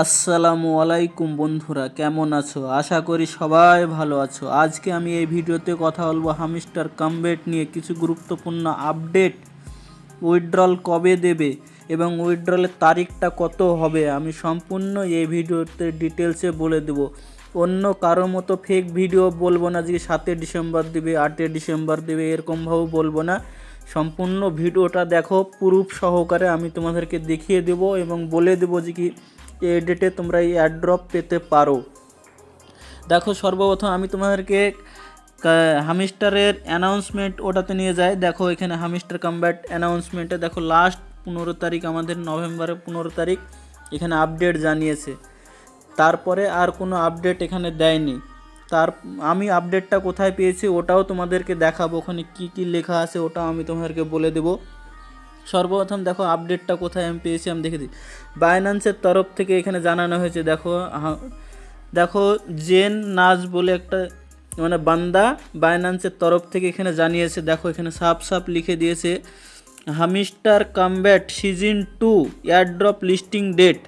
আসসালামু আলাইকুম বন্ধুরা, কেমন আছো? আশা করি সবাই ভালো আছো। আজকে আমি এই ভিডিওতে কথা বলবো হামস্টার কামব্যাক নিয়ে। কিছু গুরুত্বপূর্ণ আপডেট, উইথড্রল কবে দেবে এবং উইথড্রলের তারিখটা কত হবে আমি সম্পূর্ণ এই ভিডিওতে ডিটেলসে বলে দেব। অন্য কারো মতো ফেক ভিডিও বলবো না যে 7 ডিসেম্বর দেবে, 8 ডিসেম্বর দেবে, এরকমভাবে বলবো না। সম্পূর্ণ ভিডিওটা দেখো, প্রুফ সহকারে আমি তোমাদেরকে দেখিয়ে দেব এবং বলে দেবো যে কি এই ডেটে তোমরা এই এয়ারড্রপ পেতে পারো। দেখো, সর্বপ্রথম আমি তোমাদেরকে হামস্টারের অ্যানাউন্সমেন্ট ওটাতে নিয়ে যাই। দেখো, এখানে হামস্টার কামব্যাক অ্যানাউন্সমেন্টে দেখো লাস্ট 15 তারিখ, আমাদের নভেম্বরের 15 তারিখ এখানে আপডেট জানিয়েছে। তারপরে আর কোনো আপডেট এখানে দেয়নি। আমি আপডেটটা কোথায় পেয়েছি ওটাও তোমাদেরকে দেখাবো। ওখানে কি কি লেখা আছে ওটাও আমি তোমাদেরকে বলে দেবো। সর্বপ্রথম দেখো আপডেটটা কোথায় আমি পেয়েছি, আমি দেখে দিই। বাইন্যান্সের তরফ থেকে এখানে জানানো হয়েছে। দেখো জেন নাজ বলে একটা মানে বান্দা বাইন্যান্সের তরফ থেকে এখানে জানিয়েছে। দেখো এখানে সাফ লিখে দিয়েছে, Hamster comeback season 2 airdrop listing date,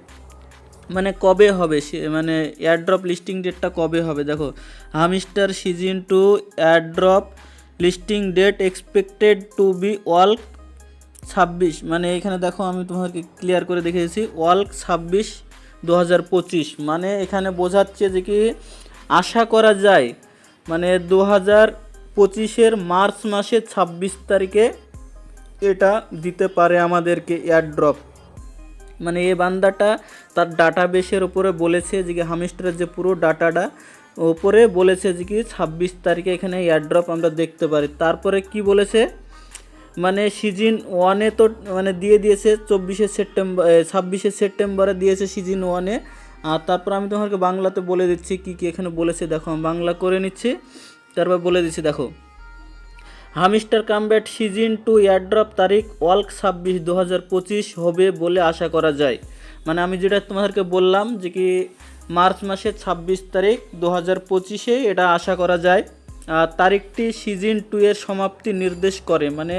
মানে কবে হবে সে, মানে এয়ারড্রপ লিস্টিং ডেটটা কবে হবে। দেখো, Hamster season 2 airdrop listing date expected to be walk 26, মানে এখানে দেখো আমি তোমাদেরকে ক্লিয়ার করে দেখিয়েছি ওয়াল্ক 26 2025, মানে এখানে বোঝাচ্ছে যে কি আশা করা যায় মানে 2025-এর মার্চ মাসের 26 তারিখে এটা দিতে পারে আমাদেরকে এয়ারড্রপ। মানে এই বান্দাটা তার ডাটাবেসের উপরে বলেছে যে কি হামস্টারের যে পুরো ডাটাটা ওপরে বলেছে যে কি 26 তারিখে এখানে এয়ারড্রপ আমরা দেখতে পারি। তারপরে কি বলেছে, মানে সিজন 1-এ তো মানে দিয়ে দিয়েছে 26 সেপ্টেম্বরে দিয়েছে সিজন 1-এ। আর তারপর আমি তোমাকে বাংলাতে বলে দিচ্ছি কি কি এখানে বলেছে। দেখো আমি বাংলা করে নিচ্ছি, তারপর বলে দিচ্ছি। দেখো, হামস্টার কামব্যাক সিজন 2 এয়ারড্রপ তারিখ ওয়াল্ক 26 2025 হবে বলে আশা করা যায়। মানে আমি যেটা তোমাদেরকে বললাম যে কি মার্চ মাসের 26 তারিখ 2025-এ এটা আশা করা যায়। আর তারিখটি সিজন 2 এর সমাপ্তি নির্দেশ করে, মানে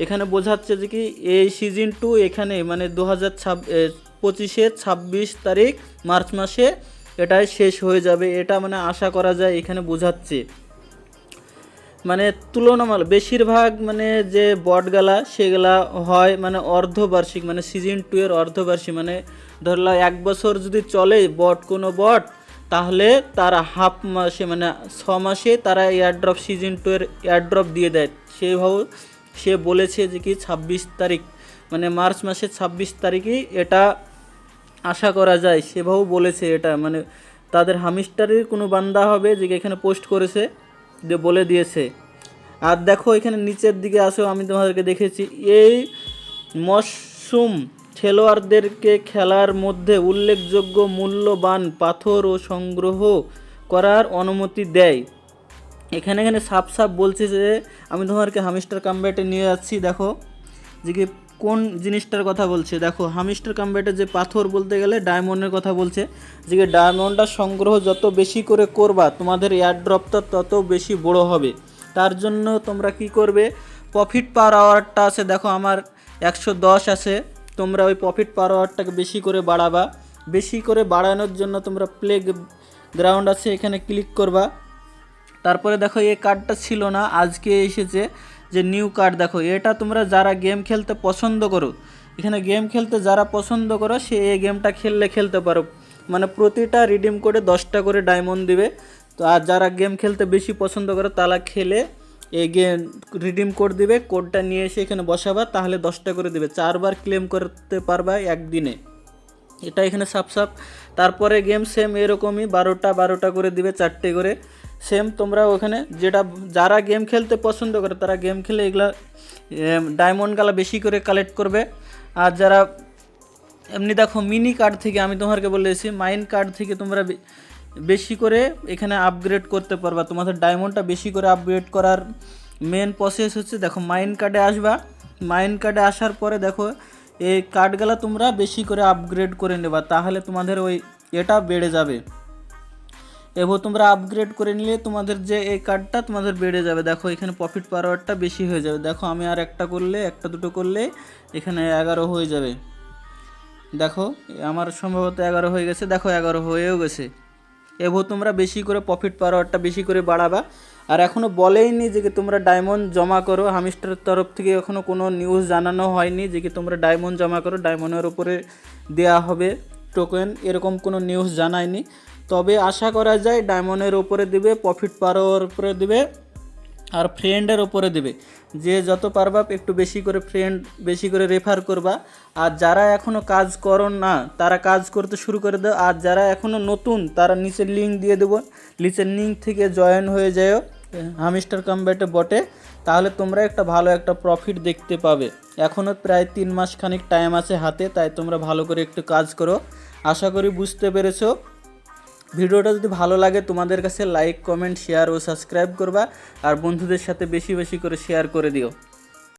এখানে বোঝাচ্ছে যে কি এই সিজন 2 এখানে মানে 2025-এর 26 তারিখ মার্চ মাসে এটাই শেষ হয়ে যাবে, এটা মানে আশা করা যায় এখানে বোঝাচ্ছে। মানে তুলনামূলক বেশিরভাগ মানে যে বটগালা সেগুলা হয় মানে অর্ধবার্ষিক, মানে সিজন 2 এর অর্ধবার্ষিক, মানে ধরলা 1 বছর যদি চলে কোনো বট, তাহলে তারা হাফ মাসে মানে 6 মাসে তারা এয়ারড্রপ সিজন 2 এর এয়ারড্রপ দিয়ে দেয়। সেভাবে সে বলেছে যে কি 26 তারিখ মানে মার্চ মাসের 26 তারিখই এটা আশা করা যায়, সেভাবে বলেছে। এটা মানে তাদের হামস্টারের কোনো বান্দা হবে যে এখানে পোস্ট করেছে, যে বলে দিয়েছে। আর দেখো এখানে নিচের দিকে আসো, আমি তোমাদেরকে দেখেছি এই মরশুম খেলোয়াড়দেরকে খেলার মধ্যে উল্লেখযোগ্য মূল্যবান পাথর ও সংগ্রহ করার অনুমতি দেয়। এখানে সাফ বলছে যে আমি তোমাদেরকে হামস্টার কামব্যাকে নিয়ে যাচ্ছি। দেখো যে কি কোন জিনিসটার কথা বলছে। দেখো, হামস্টার কামব্যাকে যে পাথর বলতে গেলে ডায়মন্ডের কথা বলছে, যে ডায়মন্ডটা সংগ্রহ যত বেশি করে করবা তোমাদের এয়ারড্রপটা তত বেশি বড় হবে। তার জন্য তোমরা কি করবে, প্রফিট পার আওয়ারটা আছে, দেখো আমার 110 আছে, তোমরা ওই প্রফিট পার আওয়ারটাকে বেশি করে বাড়াবা। বেশি করে বাড়ানোর জন্য তোমরা প্লে গ্রাউন্ড আছে এখানে ক্লিক করবা। তারপরে দেখো এই কার্ডটা ছিল না, আজকে এসেছে যে নিউ কার্ড। দেখো এটা তোমরা যারা গেম খেলতে পছন্দ করো, এখানে গেম খেলতে যারা পছন্দ করো সে এই গেমটা খেলতে পারো। মানে প্রতিটা রিডিম কোডে 10টা করে ডায়মন্ড দিবে। তো আর যারা গেম খেলতে বেশি পছন্দ করে তারা খেলে এই গেম রিডিম কোড দিবে, কোডটা নিয়ে এসে এখানে বসাবা, তাহলে 10টা করে দিবে। 4বার ক্লেম করতে পারবা একদিনে, এটা এখানে সাফ। তারপরে গেম সেম এরকমই 12টা করে দিবে, 4টে করে সেম। তোমরা ওখানে যারা গেম খেলতে পছন্দ করে তারা গেম খেলে এগুলা ডায়মন্ডগুলো বেশি করে কালেক্ট করবে। আর যারা এমনি দেখো মিনি কার্ড থেকে আমি তোমাদেরকে বলেছি মাইন কার্ড থেকে তোমরা বেশি করে এখানে আপগ্রেড করতে পারবা। তোমাদের ডায়মন্ডটা বেশি করে আপগ্রেড করার মেন প্রসেস হচ্ছে, দেখো মাইন কার্ডে আসবা। মাইন কার্ডে আসার পরে দেখো এই কার্ডগুলো তোমরা বেশি করে আপগ্রেড করে নেবা, তাহলে তোমাদের ওই এটা বেড়ে যাবে। এবং তোমরা আপগ্রেড করে নিলে তোমাদের যে এই কার্ডটা তোমাদের বেড়ে যাবে। দেখো এখানে প্রফিট পার আওয়ারটা বেশি হয়ে যাবে। দেখো আমি আর একটা দুটো করলে এখানে 11 হয়ে যাবে। দেখো আমার সম্ভবত 11 হয়ে গেছে, দেখো 11 হয়েও গেছে। এবার তোমরা বেশি করে প্রফিট পাওয়ারটা বেশি করে বাড়াবা। আর এখনও বলেইনি যে কি তোমরা ডায়মন্ড জমা করো, হামিস্টারের তরফ থেকে এখনও কোনো নিউজ জানানো হয়নি যে কি তোমরা ডায়মন্ড জমা করো, ডায়মন্ডের উপরে দেয়া হবে টোকেন, এরকম কোনো নিউজ জানায়নি। তবে আশা করা যায় ডায়মন্ডের উপরে দেবে, প্রফিট পাওয়ার উপরে দেবে, আর ফ্রেন্ডের ওপরে দেবে। যে যত পারবা একটু বেশি করে ফ্রেন্ড বেশি করে রেফার করবা। আর যারা এখনও কাজ করো না তারা কাজ করতে শুরু করে দাও। আর যারা এখনও নতুন তারা নিচের লিঙ্ক দিয়ে দেবো, নিচের লিঙ্ক থেকে জয়েন হয়ে যাও হামিস্টার কমব্যাটে বটে। তাহলে তোমরা একটা ভালো একটা প্রফিট দেখতে পাবে। এখনও প্রায় 3 মাস খানিক টাইম আছে হাতে, তাই তোমরা ভালো করে একটু কাজ করো। আশা করি বুঝতে পেরেছো। ভিডিওটা যদি ভালো লাগে তোমাদের কাছে লাইক, কমেন্ট, শেয়ার ও সাবস্ক্রাইব করবা। আর বন্ধুদের সাথে বেশি বেশি করে শেয়ার করে দিও।